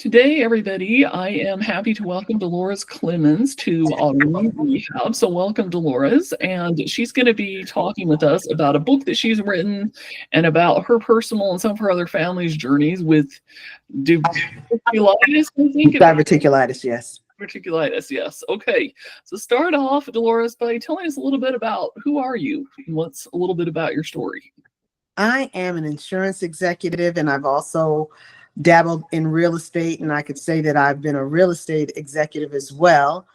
Today, everybody, I am happy to welcome Dolores Clemons to Autoimmune Rehab. So, welcome, Dolores. And she's going to be talking with us about a book that she's written and about her personal and some of her other family's journeys with diverticulitis, I think. Diverticulitis, yes. Diverticulitis, yes. Okay. So, start off, Dolores, by telling us a little bit about who are you and what's a little bit about your story. I am an insurance executive, and I've also dabbled in real estate, and I could say that I've been a real estate executive as well.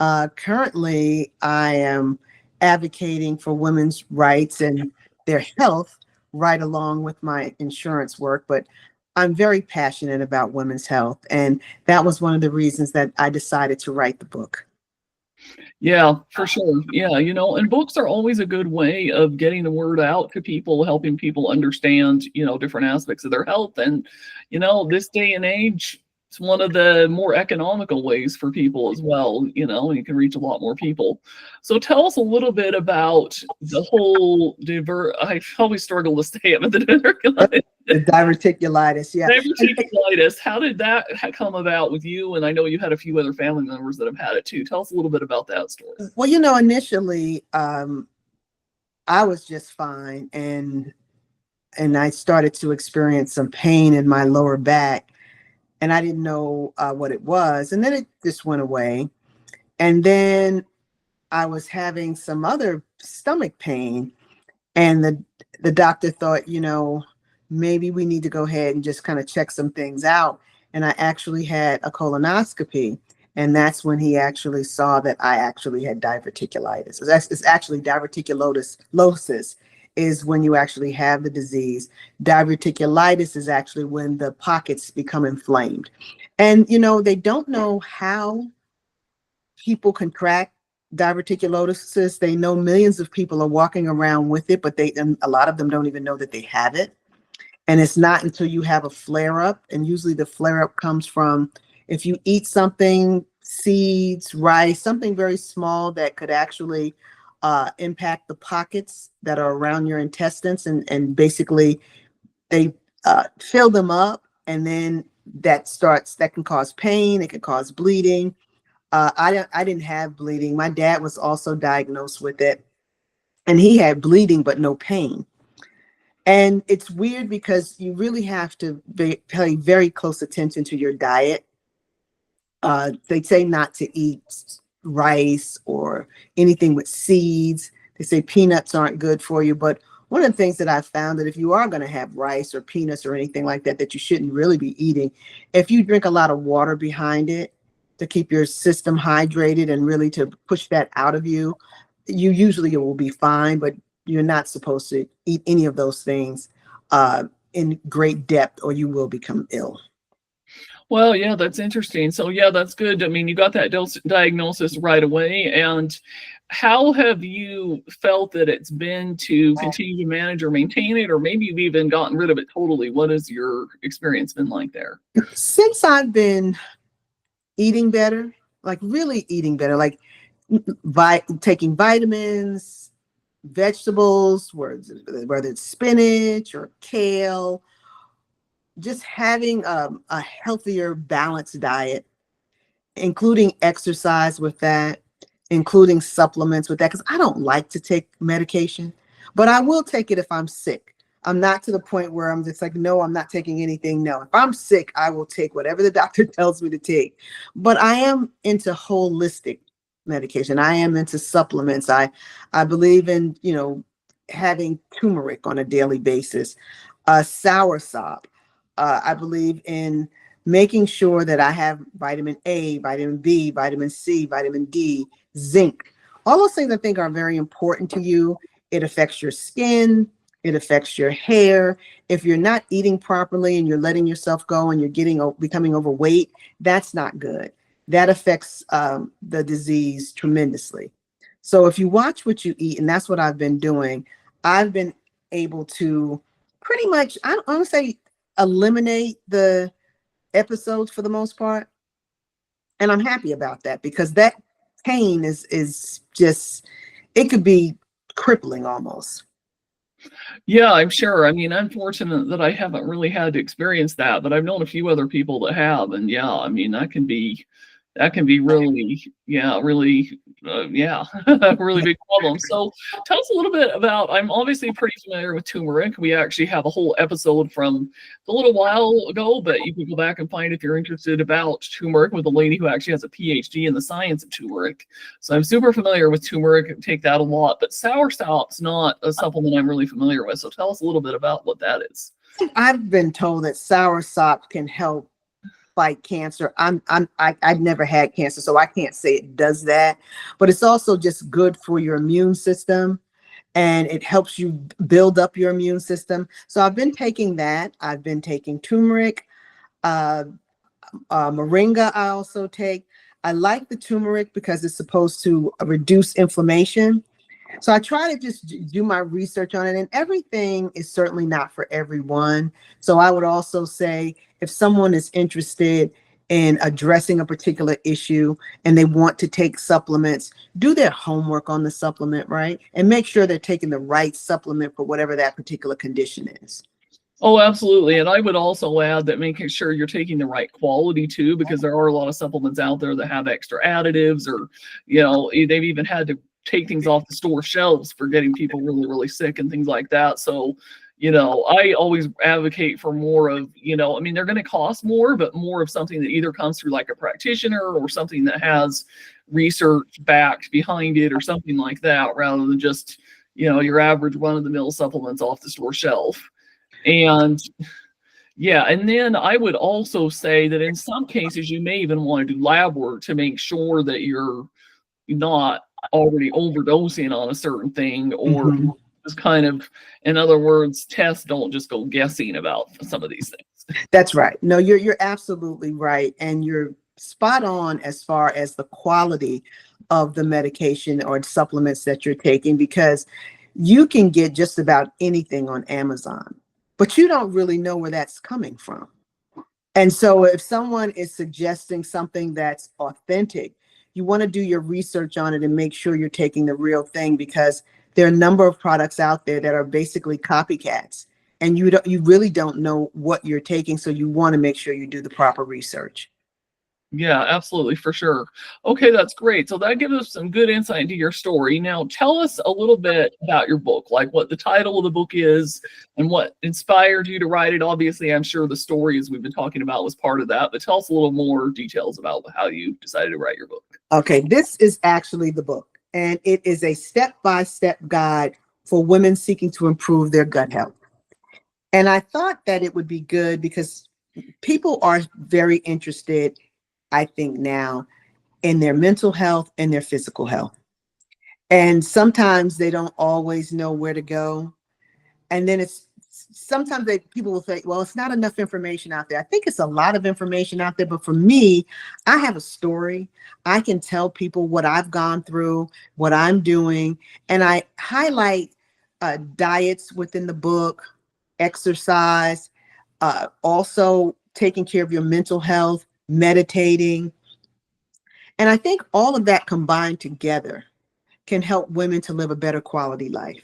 Currently, I am advocating for women's rights and their health right along with my insurance work, but I'm very passionate about women's health, and that was one of the reasons that I decided to write the book. Yeah, for sure. Yeah, and books are always a good way of getting the word out to people, helping people understand, different aspects of their health. And, this day and age, it's one of the more economical ways for people as well, and you can reach a lot more people. So tell us a little bit about the whole I always struggle to say it, but the diverticulitis. The diverticulitis, yeah. Diverticulitis. How did that come about with you? And I know you had a few other family members that have had it too. Tell us a little bit about that story. Well, initially, I was just fine, and I started to experience some pain in my lower back, and I didn't know what it was, and then it just went away. And then I was having some other stomach pain, and the doctor thought, maybe we need to go ahead and just kind of check some things out. And I actually had a colonoscopy. And that's when he actually saw that I actually had diverticulitis. It's actually diverticulosis is when you actually have the disease. Diverticulitis is actually when the pockets become inflamed. And, they don't know how people contract diverticulosis. They know millions of people are walking around with it, but a lot of them don't even know that they have it. And it's not until you have a flare up. And usually the flare up comes from if you eat something, seeds, rice, something very small that could actually impact the pockets that are around your intestines. And basically they fill them up, and then that can cause pain. It can cause bleeding. I didn't have bleeding. My dad was also diagnosed with it, and he had bleeding, but no pain. And it's weird because you really have to pay very close attention to your diet. They say not to eat rice or anything with seeds. They say peanuts aren't good for you. But one of the things that I found that if you are going to have rice or peanuts or anything like that, that you shouldn't really be eating, if you drink a lot of water behind it to keep your system hydrated and really to push that out of you, you usually will be fine. But you're not supposed to eat any of those things in great depth, or you will become ill. Well, yeah, that's interesting. So, yeah, that's good. I mean, you got that diagnosis right away. And how have you felt that it's been to continue to manage or maintain it, or maybe you've even gotten rid of it totally? What has your experience been like there? Since I've been eating better, like really eating better, like taking vitamins, vegetables, whether it's spinach or kale, just having a healthier, balanced diet, including exercise with that, including supplements with that, because I don't like to take medication, but I will take it if I'm sick. I'm not to the point where I'm just like, no, I'm not taking anything. No, if I'm sick, I will take whatever the doctor tells me to take. But I am into holistic medication. I am into supplements. I believe in, having turmeric on a daily basis, soursop. I believe in making sure that I have vitamin A, vitamin B, vitamin C, vitamin D, zinc. All those things I think are very important to you. It affects your skin. It affects your hair. If you're not eating properly and you're letting yourself go and you're becoming overweight, that's not good. That affects the disease tremendously. So if you watch what you eat, and that's what I've been doing, I've been able to pretty much, I don't want to say eliminate the episodes for the most part. And I'm happy about that because that pain is just, it could be crippling almost. Yeah, I'm sure. I mean, I'm fortunate that I haven't really had to experience that, but I've known a few other people that have, and yeah, I mean, that can be really, yeah, really, yeah, a really big problem. So tell us a little bit about, I'm obviously pretty familiar with turmeric. We actually have a whole episode from a little while ago, but you can go back and find if you're interested about turmeric with a lady who actually has a PhD in the science of turmeric. So I'm super familiar with turmeric, take that a lot, but soursop's not a supplement I'm really familiar with. So tell us a little bit about what that is. I've been told that soursop can help fight cancer. I've never had cancer, so I can't say it does that. But it's also just good for your immune system, and it helps you build up your immune system. So I've been taking that. I've been taking turmeric, uh, moringa. I also take. I like the turmeric because it's supposed to reduce inflammation. So I try to just do my research on it, and everything is certainly not for everyone. So I would also say if someone is interested in addressing a particular issue and they want to take supplements, do their homework on the supplement, right? And make sure they're taking the right supplement for whatever that particular condition is. Oh, absolutely. And I would also add that making sure you're taking the right quality too, because there are a lot of supplements out there that have extra additives, or, they've even had to take things off the store shelves for getting people really, really sick and things like that. So, I always advocate for more of, I mean, they're going to cost more, but more of something that either comes through like a practitioner or something that has research backed behind it or something like that, rather than just, your average run of the mill supplements off the store shelf. And yeah, and then I would also say that in some cases you may even want to do lab work to make sure that you're not already overdosing on a certain thing, or Mhm. just kind of, in other words, tests don't just go guessing about some of these things. That's right. No, you're absolutely right, and you're spot on as far as the quality of the medication or supplements that you're taking, because you can get just about anything on Amazon, but you don't really know where that's coming from. And so if someone is suggesting something that's authentic, you want to do your research on it and make sure you're taking the real thing, because there are a number of products out there that are basically copycats, and you really don't know what you're taking, so you want to make sure you do the proper research. Yeah, absolutely, for sure. Okay, that's great. So that gives us some good insight into your story. Now, tell us a little bit about your book, like what the title of the book is and what inspired you to write it. Obviously, I'm sure the story, as we've been talking about, was part of that, but tell us a little more details about how you decided to write your book. Okay, this is actually the book, and it is a step-by-step guide for women seeking to improve their gut health. And I thought that it would be good because people are very interested, I think now, in their mental health and their physical health. And sometimes they don't always know where to go. And then it's sometimes people will say, well, it's not enough information out there. I think it's a lot of information out there. But for me, I have a story. I can tell people what I've gone through, what I'm doing. And I highlight diets within the book, exercise, also taking care of your mental health, meditating. And I think all of that combined together can help women to live a better quality life.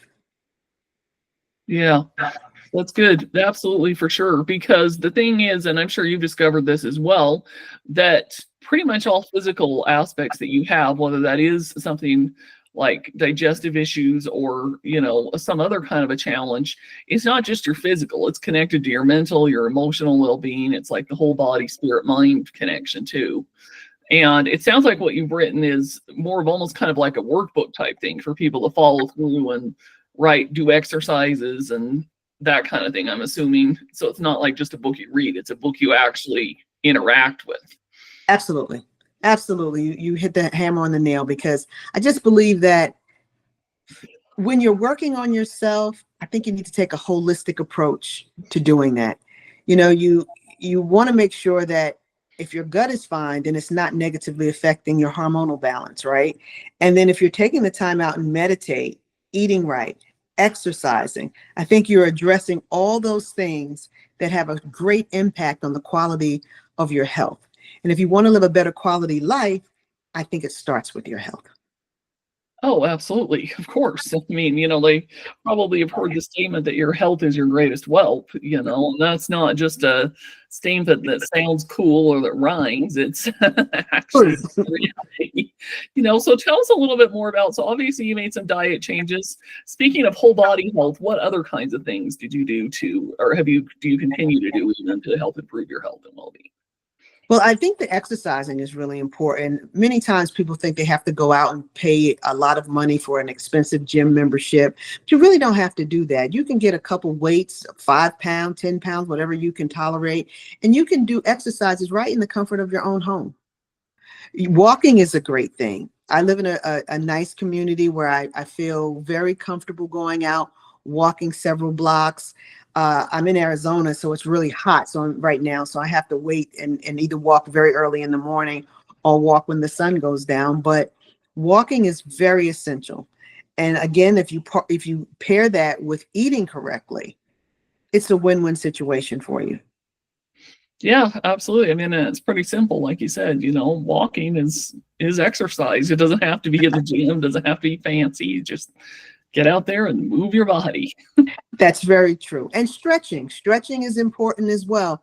Yeah, that's good. Absolutely, for sure. Because the thing is, and I'm sure you've discovered this as well, that pretty much all physical aspects that you have, whether that is something like digestive issues or, some other kind of a challenge, it's not just your physical, it's connected to your mental, your emotional well-being. It's like the whole body, spirit, mind connection too. And it sounds like what you've written is more of almost kind of like a workbook type thing for people to follow through and do exercises and that kind of thing, I'm assuming. So it's not like just a book you read, it's a book you actually interact with. Absolutely. Absolutely. You hit the hammer on the nail, because I just believe that when you're working on yourself, I think you need to take a holistic approach to doing that. You want to make sure that if your gut is fine, then it's not negatively affecting your hormonal balance, right? And then if you're taking the time out and meditate, eating right, exercising, I think you're addressing all those things that have a great impact on the quality of your health. And if you want to live a better quality life, I think it starts with your health. Oh, absolutely. Of course. I mean, they probably have heard the statement that your health is your greatest wealth, and that's not just a statement that sounds cool or that rhymes. It's actually the reality. So tell us a little bit more about, so obviously you made some diet changes. Speaking of whole body health, what other kinds of things did you do or do you continue to do even to help improve your health and well-being? Well, I think the exercising is really important. Many times people think they have to go out and pay a lot of money for an expensive gym membership, but you really don't have to do that. You can get a couple weights, 5 pounds, 10 pounds, whatever you can tolerate, and you can do exercises right in the comfort of your own home. Walking is a great thing. I live in a nice community where I feel very comfortable going out, walking several blocks. I'm in Arizona, so it's really hot. So right now, so I have to wait and either walk very early in the morning or walk when the sun goes down. But walking is very essential. And again, if you pair that with eating correctly, it's a win-win situation for you. Yeah, absolutely. I mean, it's pretty simple, like you said. Walking is exercise. It doesn't have to be at the gym, doesn't have to be fancy. You just get out there and move your body. That's very true. And stretching is important as well.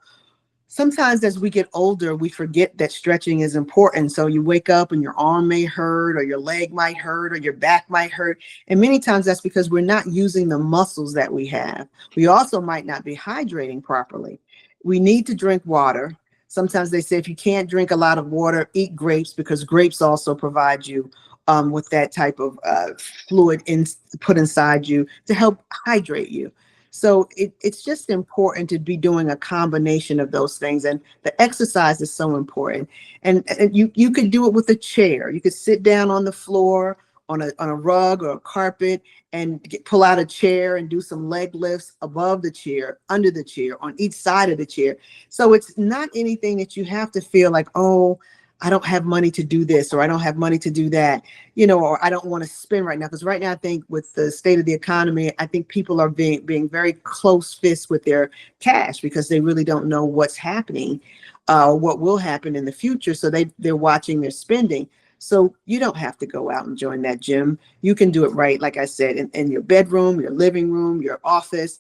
Sometimes as we get older, we forget that stretching is important. So you wake up and your arm may hurt, or your leg might hurt, or your back might hurt. And many times that's because we're not using the muscles that we have. We also might not be hydrating properly. We need to drink water. Sometimes they say if you can't drink a lot of water, eat grapes, because grapes also provide you with that type of fluid put inside you to help hydrate you. So it's just important to be doing a combination of those things. And the exercise is so important. And you could do it with a chair. You could sit down on the floor, on a rug or a carpet, and pull out a chair and do some leg lifts above the chair, under the chair, on each side of the chair. So it's not anything that you have to feel like, oh, I don't have money to do this, or I don't have money to do that, or I don't want to spend right now. Because right now, I think with the state of the economy, I think people are being very close fists with their cash, because they really don't know what's happening, what will happen in the future. So they're watching their spending. So you don't have to go out and join that gym. You can do it right, like I said, in your bedroom, your living room, your office,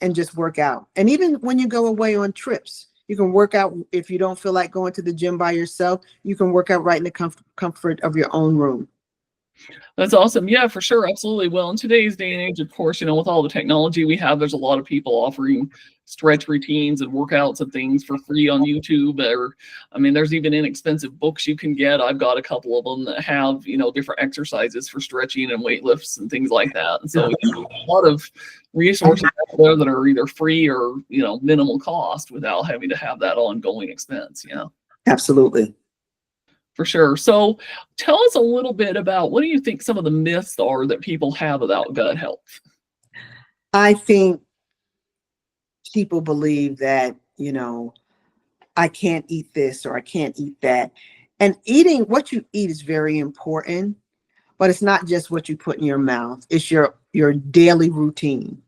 and just work out. And even when you go away on trips, you can work out. If you don't feel like going to the gym by yourself, you can work out right in the comfort of your own room. That's awesome. Yeah, for sure. Absolutely. Well, in today's day and age, of course, with all the technology we have, there's a lot of people offering stretch routines and workouts and things for free on YouTube. Or, I mean, there's even inexpensive books you can get. I've got a couple of them that have, different exercises for stretching and weight lifts and things like that. And so, a lot of resources out there that are either free or, minimal cost without having to have that ongoing expense. Yeah. Absolutely. For sure. So tell us a little bit about, what do you think some of the myths are that people have about gut health? I think people believe that, I can't eat this or I can't eat that. And eating, what you eat is very important, but it's not just what you put in your mouth. It's your daily routine.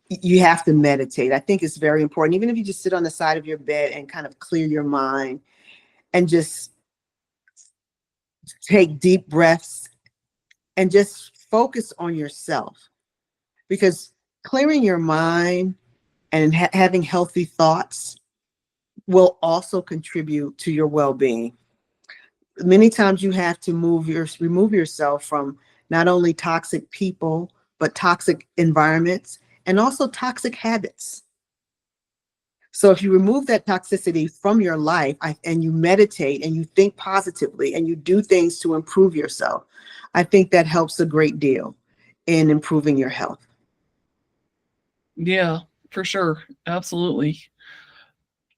You have to meditate. I think it's very important. Even if you just sit on the side of your bed and kind of clear your mind and just take deep breaths and just focus on yourself, because clearing your mind and having healthy thoughts will also contribute to your well-being. Many times you have to remove yourself from not only toxic people, but toxic environments and also toxic habits. So if you remove that toxicity from your life, and you meditate and you think positively and you do things to improve yourself, I think that helps a great deal in improving your health. Yeah, for sure. Absolutely.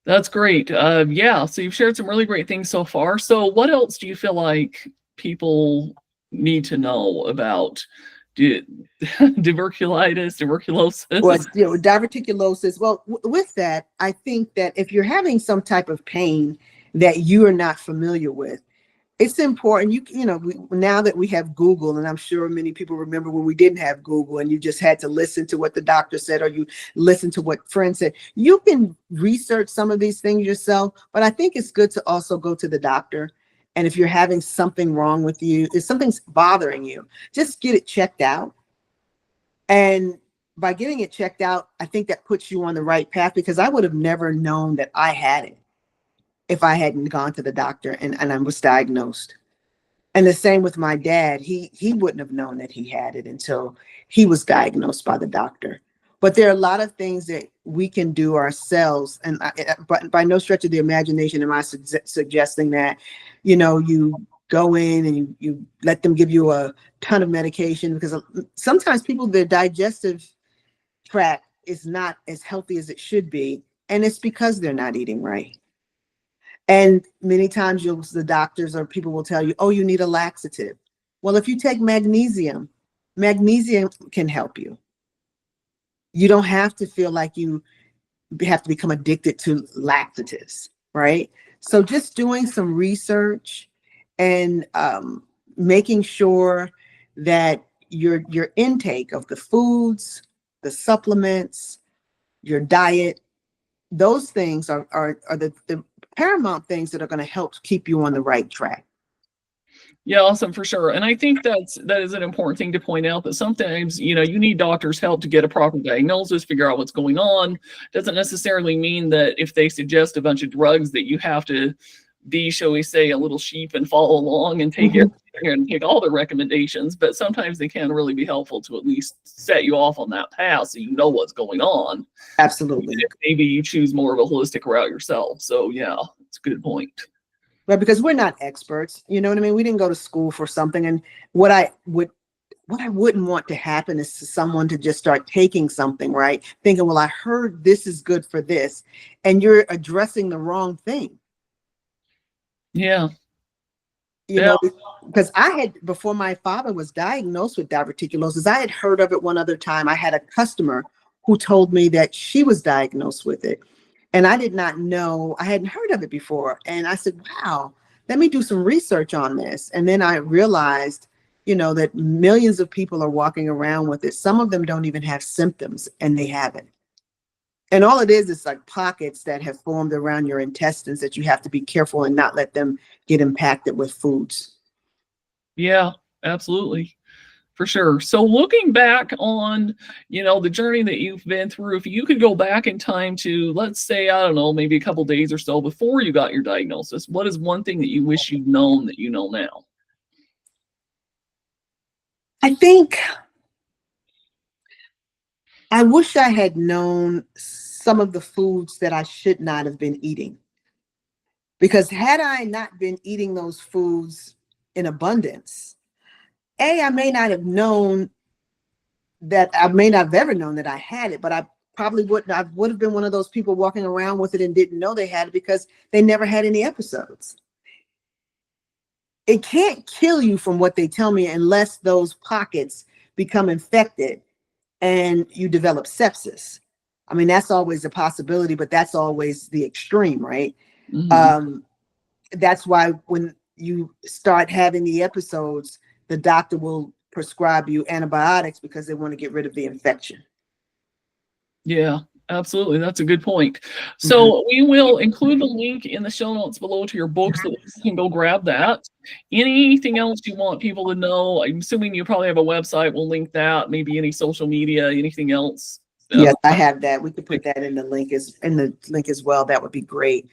That's great. Yeah, so you've shared some really great things so far. So what else do you feel like people need to know about di- Well, tuberculosis? diverticulosis. Well, with that, I think that if you're having some type of pain that you are not familiar with, it's important. Now that we have Google, and I'm sure many people remember when we didn't have Google and you just had to listen to what the doctor said, or you listen to what friends said. You can research some of these things yourself, but I think it's good to also go to the doctor And if you're having something wrong with you, if something's bothering you, just get it checked out. And by getting it checked out, I think that puts you on the right path, because I would have never known that I had it if I hadn't gone to the doctor and I was diagnosed. And the same with my dad. He wouldn't have known that he had it until he was diagnosed by the doctor. But there are a lot of things that we can do ourselves. And but by no stretch of the imagination am I suggesting that, you go in and you let them give you a ton of medication, because sometimes people, their digestive tract is not as healthy as it should be. And it's because they're not eating right. And many times the doctors or people will tell you, oh, you need a laxative. Well, if you take magnesium, magnesium can help you. You don't have to feel like you have to become addicted to laxatives, right? So just doing some research and making sure that your intake of the foods, the supplements, your diet, those things are the paramount things that are going to help keep you on the right track. Yeah, awesome, for sure. And I think that is an important thing to point out, that sometimes, you need doctors' help to get a proper diagnosis, figure out what's going on. Doesn't necessarily mean that if they suggest a bunch of drugs that you have to be, shall we say, a little sheep and follow along and take everything and take all the recommendations. But sometimes they can really be helpful to at least set you off on that path so you know what's going on. Absolutely. Maybe you choose more of a holistic route yourself. So yeah, it's a good point. Right, because we're not experts, you know what I mean? We didn't go to school for something. And what I wouldn't want to happen is for someone to just start taking something, right? Thinking, well, I heard this is good for this, and you're addressing the wrong thing. Yeah. Because I had, before my father was diagnosed with diverticulosis, I had heard of it one other time. I had a customer who told me that she was diagnosed with it. And I did not know, I hadn't heard of it before. And I said, wow, let me do some research on this. And then I realized, that millions of people are walking around with it. Some of them don't even have symptoms, and they have it. And all it is like pockets that have formed around your intestines that you have to be careful and not let them get impacted with foods. Yeah, absolutely. For sure. So looking back on, the journey that you've been through, if you could go back in time to, let's say, I don't know, maybe a couple days or so before you got your diagnosis, what is one thing that you wish you'd known that you know now? I think I wish I had known some of the foods that I should not have been eating. Because had I not been eating those foods in abundance, I may not have known that, I may not have ever known that I had it, but I would have been one of those people walking around with it and didn't know they had it because they never had any episodes. It can't kill you from what they tell me unless those pockets become infected and you develop sepsis. I mean, that's always a possibility, but that's always the extreme, right? Mm-hmm. That's why when you start having the episodes, the doctor will prescribe you antibiotics because they want to get rid of the infection. Yeah, absolutely. That's a good point. So we will include the link in the show notes below to your book so that you can go grab that. Anything else you want people to know? I'm assuming you probably have a website. We'll link that. Maybe any social media, anything else? Yes, I have that. We could put that in the link as well. That would be great.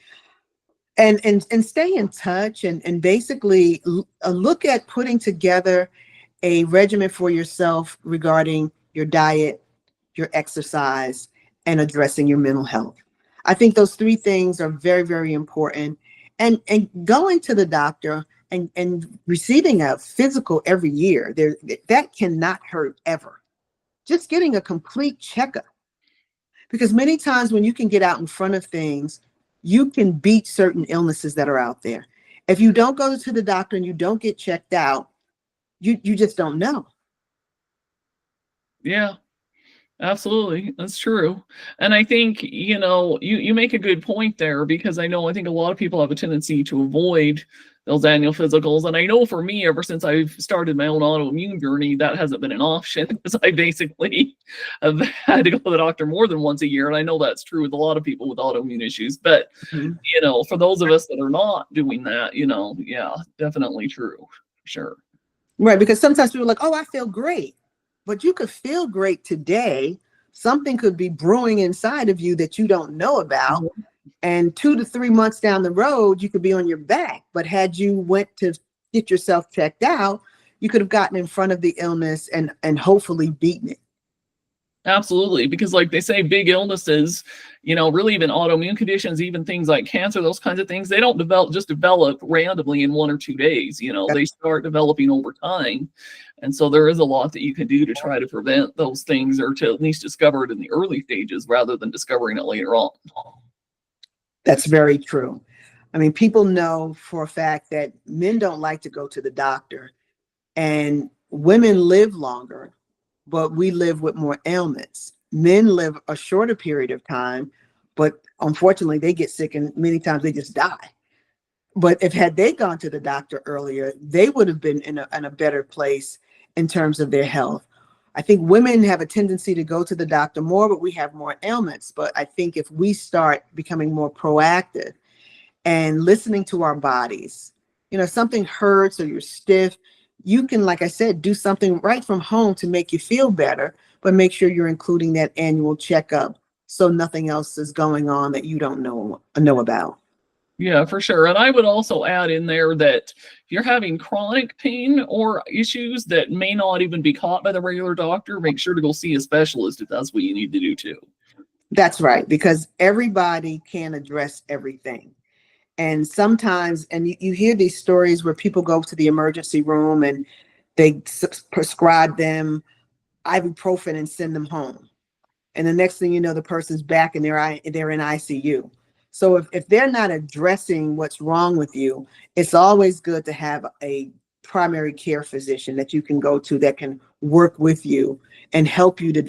And stay in touch and basically look at putting together a regimen for yourself regarding your diet, your exercise, and addressing your mental health. I think those three things are very, very important. And going to the doctor and receiving a physical every year, that cannot hurt ever. Just getting a complete checkup. Because many times when you can get out in front of things, you can beat certain illnesses that are out there. If you don't go to the doctor and you don't get checked out, you just don't know. Yeah, Absolutely. That's true. And I think, you make a good point there because I think a lot of people have a tendency to avoid those annual physicals. And I know for me, ever since I've started my own autoimmune journey, that hasn't been an option because I basically have had to go to the doctor more than once a year. And I know that's true with a lot of people with autoimmune issues. But, Mhm. for those of us that are not doing that, yeah, definitely true. For sure. Right, because sometimes people are like, oh, I feel great. But you could feel great today. Something could be brewing inside of you that you don't know about. Mhm. And 2 to 3 months down the road, you could be on your back. But had you went to get yourself checked out, you could have gotten in front of the illness and hopefully beaten it. Absolutely, because like they say, big illnesses, really even autoimmune conditions, even things like cancer, those kinds of things, they don't develop randomly in 1 or 2 days. They start developing over time. And so there is a lot that you can do to try to prevent those things or to at least discover it in the early stages rather than discovering it later on. That's very true. I mean, people know for a fact that men don't like to go to the doctor, and women live longer, but we live with more ailments. Men live a shorter period of time, but unfortunately they get sick and many times they just die. But if had they gone to the doctor earlier, they would have been in a better place in terms of their health. I think women have a tendency to go to the doctor more, but we have more ailments. But I think if we start becoming more proactive and listening to our bodies, something hurts or you're stiff, you can, like I said, do something right from home to make you feel better, but make sure you're including that annual checkup so nothing else is going on that you don't know about. Yeah, for sure. And I would also add in there that if you're having chronic pain or issues that may not even be caught by the regular doctor, make sure to go see a specialist if that's what you need to do too. That's right, because everybody can address everything. And sometimes, and you hear these stories where people go to the emergency room and they prescribe them ibuprofen and send them home. And the next thing you know, the person's back and they're in ICU. So if they're not addressing what's wrong with you, it's always good to have a primary care physician that you can go to that can work with you and help you to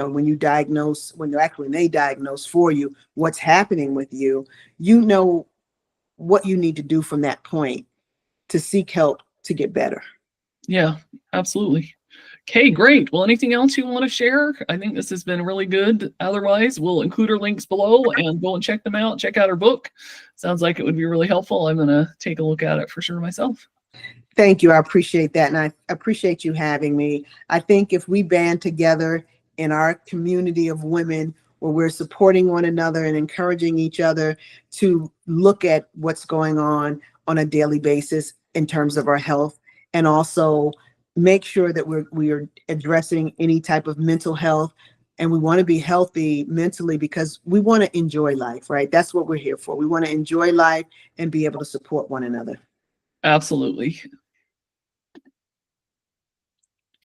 when they diagnose for you what's happening with you, what you need to do from that point to seek help to get better. Yeah, absolutely. Okay, great. Well, anything else you want to share? I think this has been really good. Otherwise, we'll include our links below and go and check them out. Check out our book. Sounds like it would be really helpful. I'm going to take a look at it for sure myself. Thank you. I appreciate that. And I appreciate you having me. I think if we band together in our community of women where we're supporting one another and encouraging each other to look at what's going on a daily basis in terms of our health, and also make sure that we are addressing any type of mental health. And we want to be healthy mentally because we want to enjoy life, right? That's what we're here for. We want to enjoy life and be able to support one another. Absolutely.